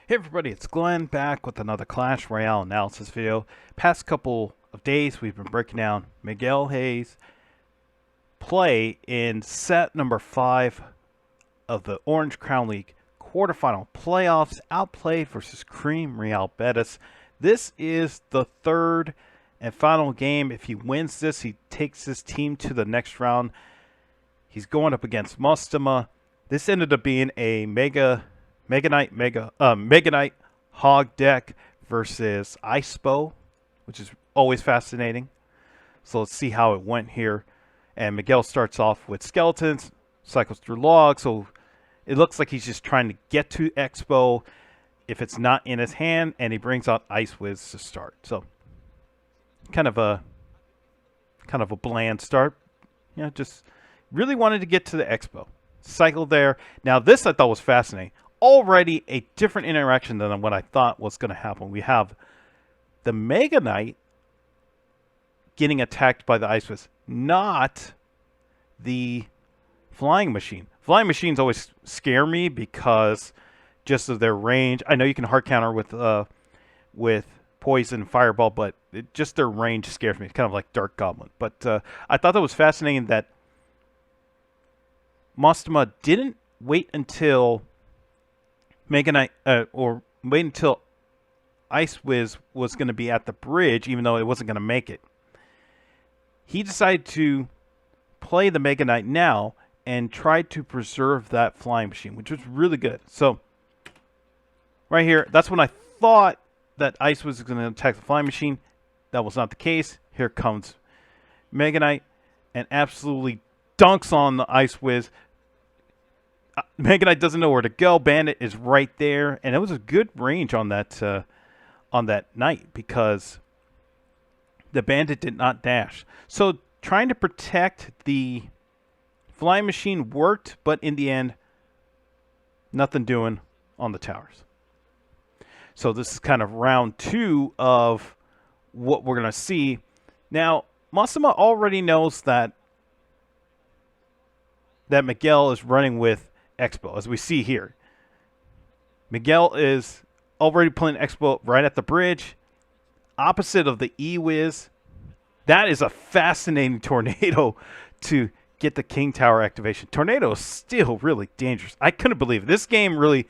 Hey everybody, it's Glenn back with another Clash Royale analysis video. Past couple of days we've been breaking down Miguel Hayes' play in set number 5 of the Orange Crown League quarterfinal playoffs, Outplayed versus Cream Real Betis. This is the third and final game. If he wins this, he takes his team to the next round. He's going up against Mostema. This ended up being a Mega Knight Hog deck versus IceBow, which is always fascinating. So let's see how it went here. And Miguel starts off with skeletons, cycles through logs, so it looks like he's just trying to get to Expo if it's not in his hand, and he brings out Ice Wiz to start. So kind of a bland start. You know, just really wanted to get to the Expo. Cycle there. Now this I thought was fascinating. Already a different interaction than what I thought was going to happen. We have the Mega Knight getting attacked by the Ice Wiz, not the Flying Machine. Flying Machines always scare me because just of their range. I know you can hard counter with Poison, Fireball, but just their range scares me. It's kind of like Dark Goblin. But I thought that was fascinating that Mostema didn't wait until Mega Knight, or wait until Ice Wiz was going to be at the bridge, even though it wasn't going to make it. He decided to play the Mega Knight now and tried to preserve that Flying Machine, which was really good. So, right here, that's when I thought that Ice was going to attack the Flying Machine. That was not the case. Here comes Mega Knight and absolutely dunks on the Ice Wiz. Mega Knight doesn't know where to go. Bandit is right there, and it was a good range on that Knight because the Bandit did not dash. So trying to protect the Flying Machine worked, but in the end, nothing doing on the towers. So this is kind of round 2 of what we're going to see. Now, Mostema already knows that Miguel is running with Expo, as we see here. Miguel is already playing Expo right at the bridge, opposite of the E-Wiz. That is a fascinating tornado to get the King Tower activation. Tornado is still really dangerous. I couldn't believe it. This game really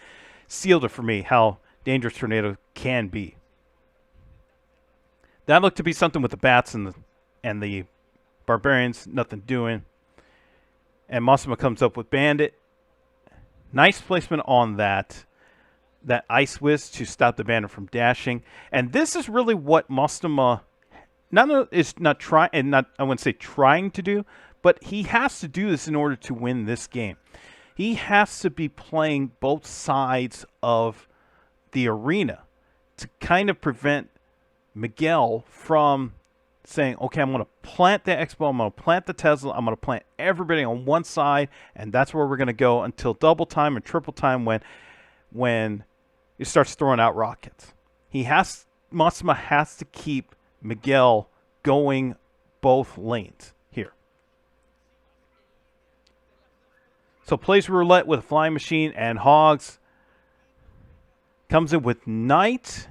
sealed it for me, how dangerous Tornado can be. That looked to be something with the bats and the barbarians, nothing doing. And Mostema comes up with Bandit. Nice placement on that Ice Wiz to stop the Bandit from dashing. And this is really what Mostema I wouldn't say trying to do, but he has to do this in order to win this game. He has to be playing both sides of the arena to kind of prevent Miguel from saying, okay, I'm going to plant the Expo, I'm going to plant the Tesla, I'm going to plant everybody on one side, and that's where we're going to go until double time and triple time when it starts throwing out rockets. Mostema has to keep Miguel going both lanes here. So plays roulette with a Flying Machine and Hogs. Comes in with Knight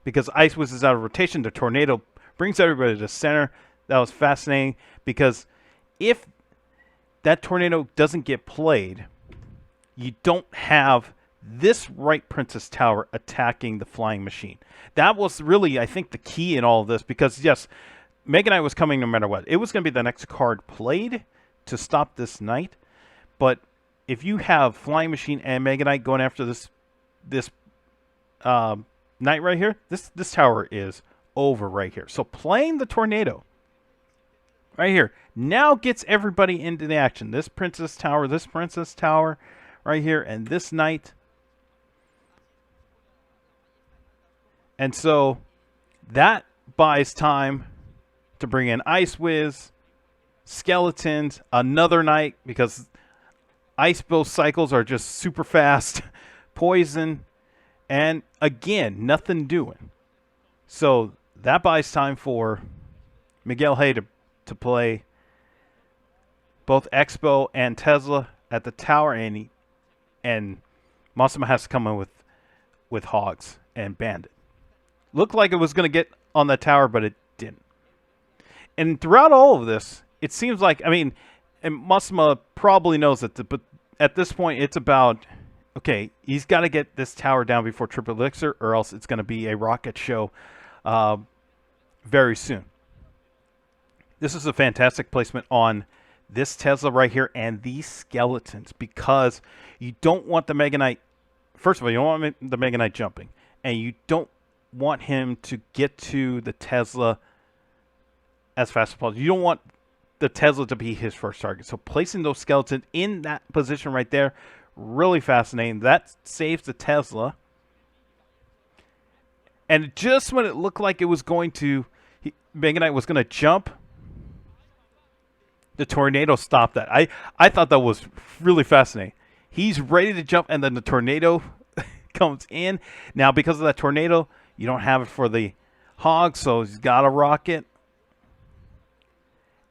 because Ice Wiz is out of rotation. The Tornado brings everybody to the center. That was fascinating because if that Tornado doesn't get played, you don't have this right Princess Tower attacking the Flying Machine. That was really, I think, the key in all of this because, yes, Mega Knight was coming no matter what. It was going to be the next card played to stop this Knight. But if you have Flying Machine and Mega Knight going after this Knight right here, this tower is over right here. So playing the Tornado right here now gets everybody into the action. This Princess Tower right here, and this Knight. And so that buys time to bring in Ice Wiz, Skeletons, another Knight, because IceBow cycles are just super fast, Poison, and again, nothing doing. So that buys time for Miguel Hay to play both Expo and Tesla at the tower, and Mostema has to come in with with Hogs and Bandit. Looked like it was going to get on the tower, but it didn't. And throughout all of this, it seems like, I mean, and Mostema probably knows that, but at this point, it's about, okay, he's got to get this tower down before Triple Elixir, or else it's going to be a rocket show very soon. This is a fantastic placement on this Tesla right here and these skeletons, because you don't want the Mega Knight. First of all, you don't want the Mega Knight jumping, and you don't want him to get to the Tesla as fast as possible. You don't want the Tesla to be his first target. So placing those skeletons in that position right there, really fascinating. That saves the Tesla. And just when it looked like it was going to, Mega Knight was going to jump, the tornado stopped that. I thought that was really fascinating. He's ready to jump, and then the tornado comes in. Now, because of that tornado, you don't have it for the Hog, so he's got a rocket.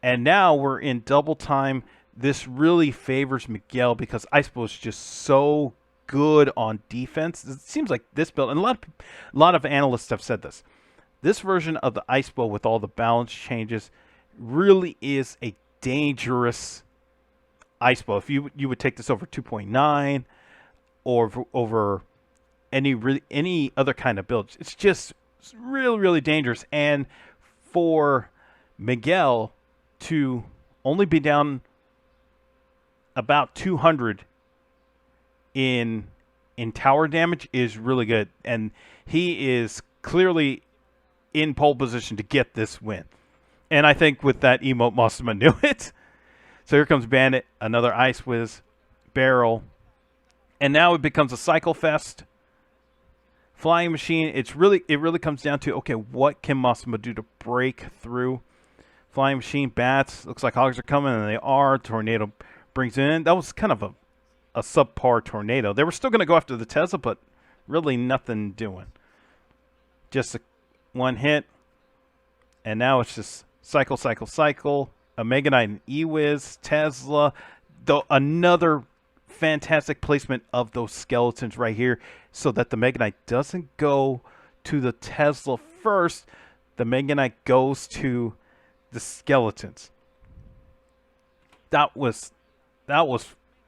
And now we're in double time. This really favors Miguel because IceBow is just so good on defense. It seems like this build, and a lot of analysts have said this. This version of the IceBow with all the balance changes really is a dangerous IceBow. If you would take this over 2.9 or over any other kind of build, it's just really dangerous. And for Miguel to only be down about 200 in tower damage is really good, and he is clearly in pole position to get this win. And I think with that emote, Mostema knew it. So here comes Bandit, another Ice Whiz barrel, and now it becomes a cycle fest. Flying Machine. It really comes down to, okay, what can Mostema do to break through? Flying Machine, bats. Looks like Hogs are coming, and they are. Tornado brings it in. That was kind of a subpar tornado. They were still going to go after the Tesla, but really nothing doing. Just one hit, and now it's just cycle. A Mega Knight and E-Wiz, Tesla. Another fantastic placement of those skeletons right here so that the Mega Knight doesn't go to the Tesla first. The Mega Knight goes to the skeletons. That was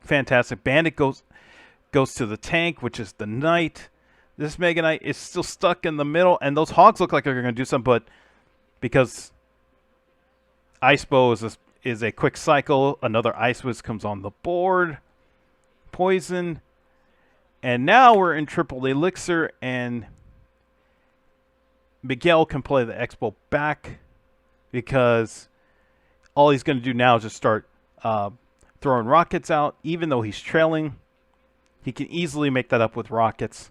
fantastic. Bandit goes to the tank, which is the Knight. This Mega Knight is still stuck in the middle, and those Hogs look like they're going to do something, but because IceBow is a quick cycle, another Ice Whiz comes on the board. Poison. And now we're in Triple Elixir, and Miguel can play the X-Bow back because all he's going to do now is just start throwing rockets out. Even though he's trailing, he can easily make that up with rockets.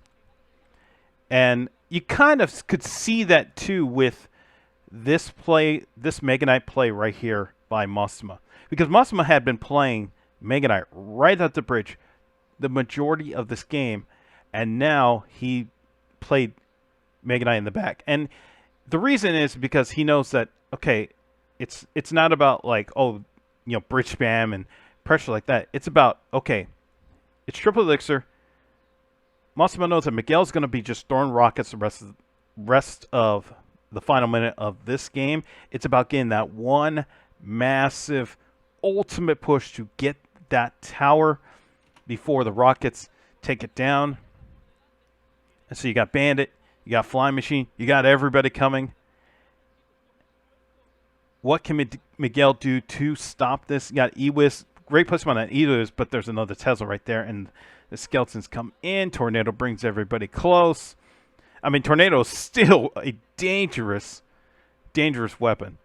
And you kind of could see that too with this play, this Mega Knight play right here by Mostema. Because Mostema had been playing Mega Knight right at the bridge the majority of this game, and now he played Mega Knight in the back. And the reason is because he knows that, okay, it's not about like, oh, you know, bridge spam and pressure like that. It's about, okay, it's Triple Elixir. Mostema knows that Miguel's going to be just throwing rockets the rest of the final minute of this game. It's about getting that one massive ultimate push to get that tower before the rockets take it down. And so you got Bandit, you got Flying Machine, you got everybody coming. What can Miguel do to stop this? You got E-Wiz, great placement on that E-Wiz, but there's another Tesla right there, and the skeletons come in. Tornado brings everybody close. I mean, Tornado is still a dangerous weapon.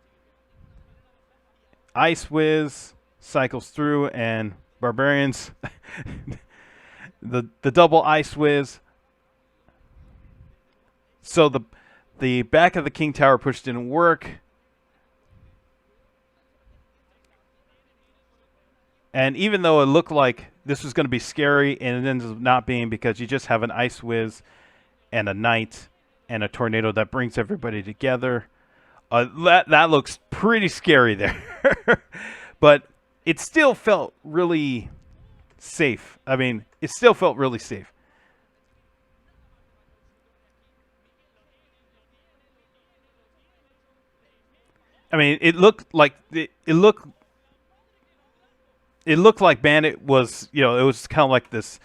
Ice Whiz cycles through, and Barbarians, the double Ice Whiz. So the back of the King Tower push didn't work. And even though it looked like this was going to be scary, and it ends up not being, because you just have an Ice Whiz and a Knight and a Tornado that brings everybody together. That looks pretty scary there. But it still felt really safe. I mean, it still felt really safe. I mean, it looked like it looked like Bandit was, you know, it was kind of like this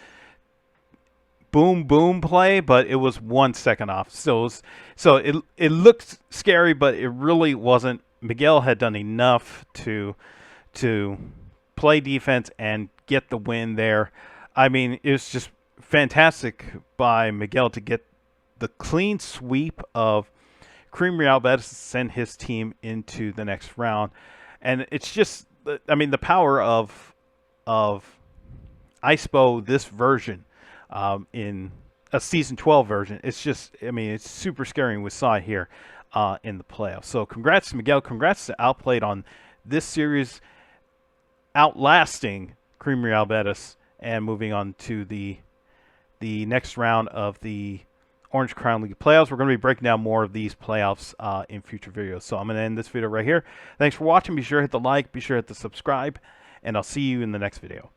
boom boom play, but it was 1 second off. So it looked scary, but it really wasn't. Miguel had done enough to play defense and get the win there. I mean, it was just fantastic by Miguel to get the clean sweep of Cream Real Betis to send his team into the next round. And it's just, I mean, the power of IceBow, this version, in a Season 12 version. It's just, I mean, it's super scary with Sai here in the playoffs. So congrats to Miguel. Congrats to Outplayed on this series, outlasting Cream Real Betis and moving on to the next round of the Orange Crown League playoffs. We're going to be breaking down more of these playoffs in future videos. So I'm going to end this video right here. Thanks for watching. Be sure to hit the like. Be sure to hit the subscribe. And I'll see you in the next video.